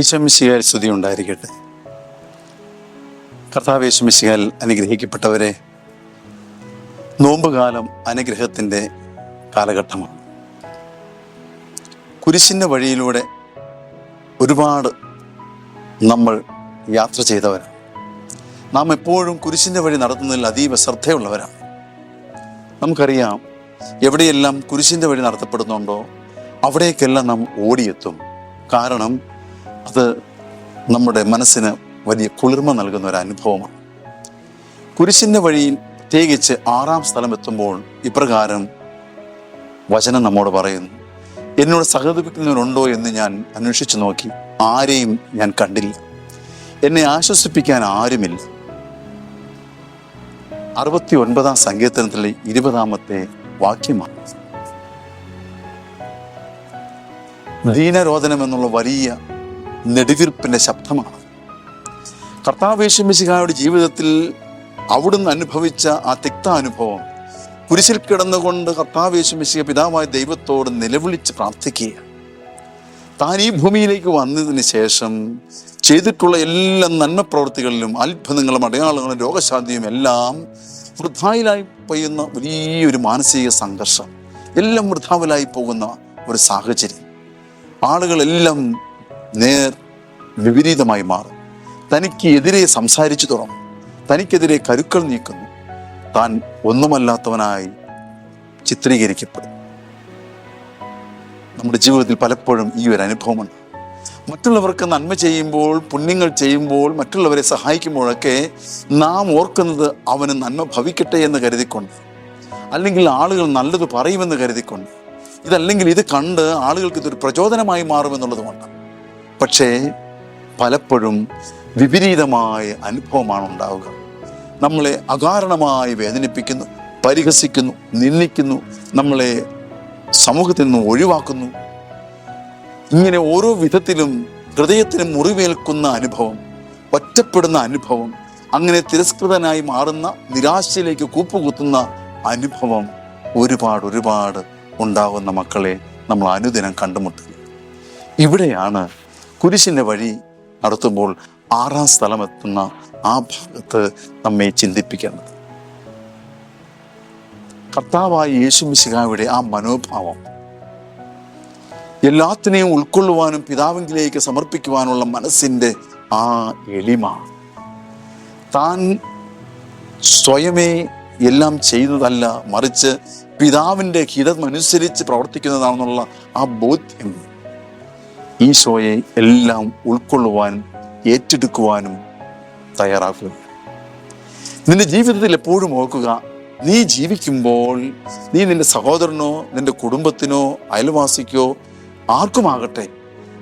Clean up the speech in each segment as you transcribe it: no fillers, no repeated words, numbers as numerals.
ഈശോ മിശിഹായിൽ സ്തുതി ഉണ്ടായിരിക്കട്ടെ. കർത്താവ് യേശു മിശിഹായിൽ അനുഗ്രഹിക്കപ്പെട്ടവരെ, നോമ്പുകാലം അനുഗ്രഹത്തിൻ്റെ കാലഘട്ടമാണ്. കുരിശിൻ്റെ വഴിയിലൂടെ ഒരുപാട് നമ്മൾ യാത്ര ചെയ്തവരാണ്. നാം എപ്പോഴും കുരിശിൻ്റെ വഴി നടത്തുന്നതിൽ അതീവ ശ്രദ്ധയുള്ളവരാണ്. നമുക്കറിയാം, എവിടെയെല്ലാം കുരിശിൻ്റെ വഴി നടത്തപ്പെടുന്നുണ്ടോ അവിടേക്കെല്ലാം നാം ഓടിയെത്തും. കാരണം അത് നമ്മുടെ മനസ്സിന് വലിയ കുളിർമ നൽകുന്ന ഒരു അനുഭവമാണ്. കുരിശിൻ്റെ വഴിയിൽ പ്രത്യേകിച്ച് 6-ാം സ്ഥലം എത്തുമ്പോൾ ഇപ്രകാരം വചനം നമ്മോട് പറയുന്നു: എന്നോട് സഹതപിക്കുന്നവരുണ്ടോ എന്ന് ഞാൻ അന്വേഷിച്ചു നോക്കി, ആരെയും ഞാൻ കണ്ടില്ല. എന്നെ ആശ്വസിപ്പിക്കാൻ ആരുമില്ല. 69-ാം സങ്കീർത്തനത്തിലെ 20-ാമത്തെ വാക്യമാണ്. ദീനരോധനം എന്നുള്ള വലിയ നെടുവീർപ്പിൻ്റെ ശബ്ദമാണ്. കർത്താവ് യേശു മിശിഹായുടെ ജീവിതത്തിൽ അവിടുന്ന് അനുഭവിച്ച ആ തിക്താനുഭവം, കുരിശിൽ കിടന്നുകൊണ്ട് കർത്താവ് യേശു മിശിഹ പിതാവായ ദൈവത്തോട് നിലവിളിച്ച് പ്രാർത്ഥിക്കുക. താൻ ഈ ഭൂമിയിലേക്ക് വന്നതിന് ശേഷം ചെയ്തിട്ടുള്ള എല്ലാ നന്മ പ്രവൃത്തികളിലും അത്ഭുതങ്ങളും അടയാളങ്ങളും രോഗശാന്തിയും എല്ലാം വൃഥായിലായി പെയ്യുന്ന വലിയൊരു മാനസിക സംഘർഷം, എല്ലാം വൃഥാവിലായി പോകുന്ന ഒരു സാഹചര്യം. ആളുകളെല്ലാം നേർ വിപരീതമായി മാറും. തനിക്ക് എതിരെ സംസാരിച്ചു തുടങ്ങും, തനിക്കെതിരെ കരുക്കൾ നീക്കുന്നു, താൻ ഒന്നുമല്ലാത്തവനായി ചിത്രീകരിക്കപ്പെടും. നമ്മുടെ ജീവിതത്തിൽ പലപ്പോഴും ഈ ഒരു അനുഭവമുണ്ട്. മറ്റുള്ളവർക്ക് നന്മ ചെയ്യുമ്പോൾ, പുണ്യങ്ങൾ ചെയ്യുമ്പോൾ, മറ്റുള്ളവരെ സഹായിക്കുമ്പോഴൊക്കെ നാം ഓർക്കുന്നത് അവന് നന്മ ഭവിക്കട്ടെ എന്ന് കരുതിക്കൊണ്ട്, അല്ലെങ്കിൽ ആളുകൾ നല്ലത് പറയുമെന്ന് കരുതിക്കൊണ്ട്, ഇതല്ലെങ്കിൽ ഇത് കണ്ട് ആളുകൾക്ക് ഇതൊരു പ്രചോദനമായി മാറുമെന്നുള്ളതുകൊണ്ട്. പക്ഷേ പലപ്പോഴും വിപരീതമായ അനുഭവമാണ് ഉണ്ടാവുക. നമ്മളെ അകാരണമായി വേദനിപ്പിക്കുന്നു, പരിഹസിക്കുന്നു, നിന്ദിക്കുന്നു, നമ്മളെ സമൂഹത്തിൽ നിന്ന് ഒഴിവാക്കുന്നു. ഇങ്ങനെ ഓരോ വിധത്തിലും ഹൃദയത്തിന് മുറിവേൽക്കുന്ന അനുഭവം, ഒറ്റപ്പെടുന്ന അനുഭവം, അങ്ങനെ തിരസ്കൃതനായി മാറുന്ന, നിരാശയിലേക്ക് കൂപ്പുകുത്തുന്ന അനുഭവം ഒരുപാട് ഉണ്ടാകുന്ന മക്കളെ നമ്മൾ അനുദിനം കണ്ടുമുട്ടുന്നു. ഇവിടെയാണ് കുരിശിൻ്റെ വഴി നടത്തുമ്പോൾ 6-ാം സ്ഥലമെത്തുന്ന ആ ഭാഗത്ത് നമ്മെ ചിന്തിപ്പിക്കേണ്ടത്. കർത്താവായ യേശു മിശിഹായുടെ ആ മനോഭാവം, എല്ലാത്തിനെയും ഉൾക്കൊള്ളുവാനും പിതാവിലേക്ക് സമർപ്പിക്കുവാനുള്ള മനസ്സിൻ്റെ ആ എളിമ, താൻ സ്വയമേ എല്ലാം ചെയ്യുന്നതല്ല, മറിച്ച് പിതാവിൻ്റെ ഹിതമനുസരിച്ച് പ്രവർത്തിക്കുന്നതാണെന്നുള്ള ആ ബോധ്യം ഈശോയെ എല്ലാം ഉൾക്കൊള്ളുവാനും ഏറ്റെടുക്കുവാനും തയ്യാറാക്കുക. നിന്റെ ജീവിതത്തിൽ എപ്പോഴും ഓർക്കുക, നീ ജീവിക്കുമ്പോൾ നീ നിന്റെ സഹോദരനോ, നിന്റെ കുടുംബത്തിനോ, അയൽവാസിക്കോ, ആർക്കുമാകട്ടെ,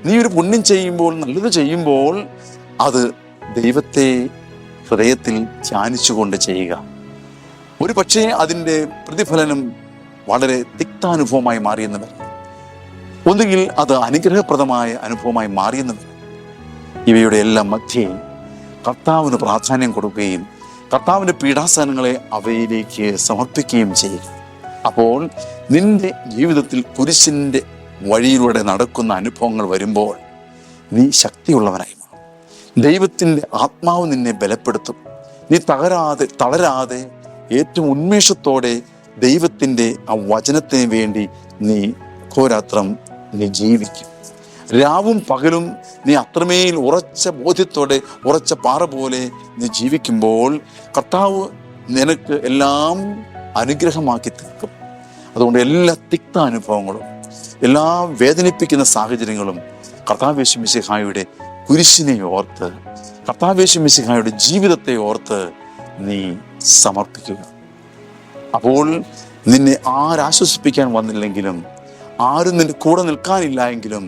നീ ഒരു പുണ്യം ചെയ്യുമ്പോൾ, നല്ലത് ചെയ്യുമ്പോൾ അത് ദൈവത്തെ ഹൃദയത്തിൽ ധ്യാനിച്ചുകൊണ്ട് ചെയ്യുക. ഒരു പക്ഷേ അതിൻ്റെ പ്രതിഫലനം വളരെ തിക്താനുഭവമായി മാറിയെന്ന് വരും, ഒന്നുകിൽ അത് അനുഗ്രഹപ്രദമായ അനുഭവമായി മാറിയെന്ന് വരും. ഇവയുടെ എല്ലാം മധ്യേ കർത്താവിന് പ്രാധാന്യം കൊടുക്കുകയും കർത്താവിൻ്റെ പീഡാസനങ്ങളെ അവയിലേക്ക് സമർപ്പിക്കുകയും ചെയ്യുക. അപ്പോൾ നിന്റെ ജീവിതത്തിൽ കുരിശിൻ്റെ വഴിയിലൂടെ നടക്കുന്ന അനുഭവങ്ങൾ വരുമ്പോൾ നീ ശക്തിയുള്ളവനായി മാറും. ദൈവത്തിൻ്റെ ആത്മാവ് നിന്നെ ബലപ്പെടുത്തും. നീ തളരാതെ ഏറ്റവും ഉന്മേഷത്തോടെ ദൈവത്തിൻ്റെ ആ വചനത്തിന് വേണ്ടി നീ അഹോരാത്രം നീ ജീവിക്കും. രാവും പകലും നീ അത്രമേൽ ഉറച്ച ബോധ്യത്തോടെ, ഉറച്ച പാറ പോലെ നീ ജീവിക്കുമ്പോൾ കർത്താവ് നിനക്ക് എല്ലാം അനുഗ്രഹമാക്കി തീർക്കും. അതുകൊണ്ട് എല്ലാ തിക്ത അനുഭവങ്ങളും, എല്ലാ വേദനിപ്പിക്കുന്ന സാഹചര്യങ്ങളും കർത്താവ് യേശു മിശിഹായുടെ കുരിശിനെ ഓർത്ത്, കർത്താവ് യേശു മിശിഹായുടെ ജീവിതത്തെ ഓർത്ത് നീ സമർപ്പിക്കുക. അപ്പോൾ നിന്നെ ആരാശ്വസിപ്പിക്കാൻ വന്നില്ലെങ്കിലും, ആരും നിന്റെ കൂടെ നിൽക്കാനില്ല എങ്കിലും,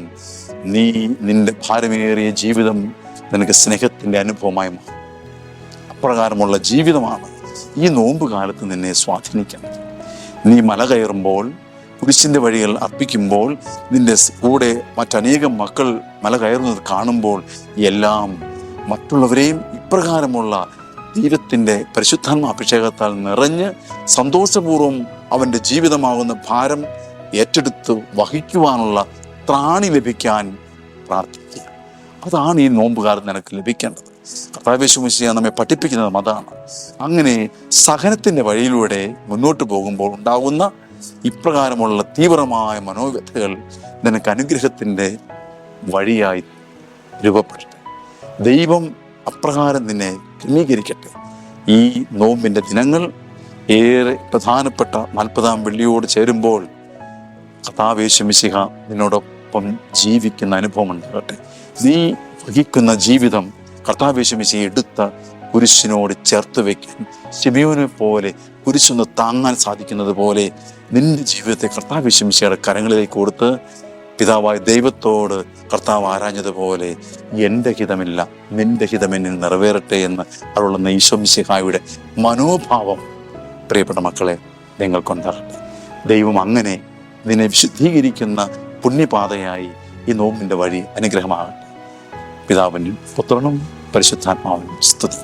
നീ നിന്റെ ഭാരമേറിയ ജീവിതം നിനക്ക് സ്നേഹത്തിൻ്റെ അനുഭവമായി മാറും. അപ്രകാരമുള്ള ജീവിതമാണ് ഈ നോമ്പ് കാലത്ത് നിന്നെ സ്വാധീനിക്കുന്നത്. നീ മല കയറുമ്പോൾ, കുരിശിൻ്റെ വഴികൾ അർപ്പിക്കുമ്പോൾ, നിന്റെ കൂടെ മറ്റനേകം മക്കൾ മല കയറുന്നത് കാണുമ്പോൾ എല്ലാം മറ്റുള്ളവരെയും ഇപ്രകാരമുള്ള ദൈവത്തിൻ്റെ പരിശുദ്ധാത്മ അഭിഷേകത്താൽ നിറഞ്ഞ് സന്തോഷപൂർവ്വം അവൻ്റെ ജീവിതമാകുന്ന ഭാരം ഏറ്റെടുത്ത് വഹിക്കുവാനുള്ള ത്രാണി ലഭിക്കാൻ പ്രാർത്ഥിക്കുക. അതാണ് ഈ നോമ്പുകാലത്ത് നിനക്ക് ലഭിക്കേണ്ടത്. കർത്താവ് യേശു മിശിഹ നമ്മെ പഠിപ്പിക്കുന്നതും അതാണ്. അങ്ങനെ സഹനത്തിൻ്റെ വഴിയിലൂടെ മുന്നോട്ട് പോകുമ്പോൾ ഉണ്ടാകുന്ന ഇപ്രകാരമുള്ള തീവ്രമായ മനോവ്യഥകൾ നിനക്ക് അനുഗ്രഹത്തിൻ്റെ വഴിയായി രൂപപ്പെടട്ടെ. ദൈവം അപ്രകാരം നിന്നെ ക്രമീകരിക്കട്ടെ. ഈ നോമ്പിൻ്റെ ദിനങ്ങൾ ഏറെ പ്രധാനപ്പെട്ട 40-ാം വെള്ളിയോട് ചേരുമ്പോൾ കർത്താവ് യേശു മിശിഹ നിന്നോടൊപ്പം ജീവിക്കുന്ന അനുഭവം ഉണ്ടാകട്ടെ. നീ വഹിക്കുന്ന ജീവിതം കർത്താവ് യേശു മിശിഹ എടുത്ത കുരിശിനോട് ചേർത്ത് വയ്ക്കാൻ ശിമയോനെ പോലെ കുരിശൊന്ന് താങ്ങാൻ സാധിക്കുന്നത് പോലെ നിന്റെ ജീവിതത്തെ കർത്താവ് യേശു മിശിഹയുടെ കരങ്ങളിലേക്ക് കൊടുത്ത് പിതാവായ ദൈവത്തോട് കർത്താവ് ആരാഞ്ഞതുപോലെ എൻ്റെ ഹിതമില്ല നിന്റെ ഹിതമെന്നിൽ നിറവേറട്ടെ എന്ന് അരുളുന്ന ഈശോ മിശിഹായുടെ മനോഭാവം പ്രിയപ്പെട്ട മക്കളെ നിങ്ങൾക്കുണ്ടാകട്ടെ. ദൈവം അങ്ങനെ ഇതിനെ വിശുദ്ധീകരിക്കുന്ന പുണ്യപാതയായി ഈ നോമ്പിൻ്റെ വഴി അനുഗ്രഹമാകട്ടെ. പിതാവിനും പുത്രനും പരിശുദ്ധാത്മാവിനും സ്തുതി.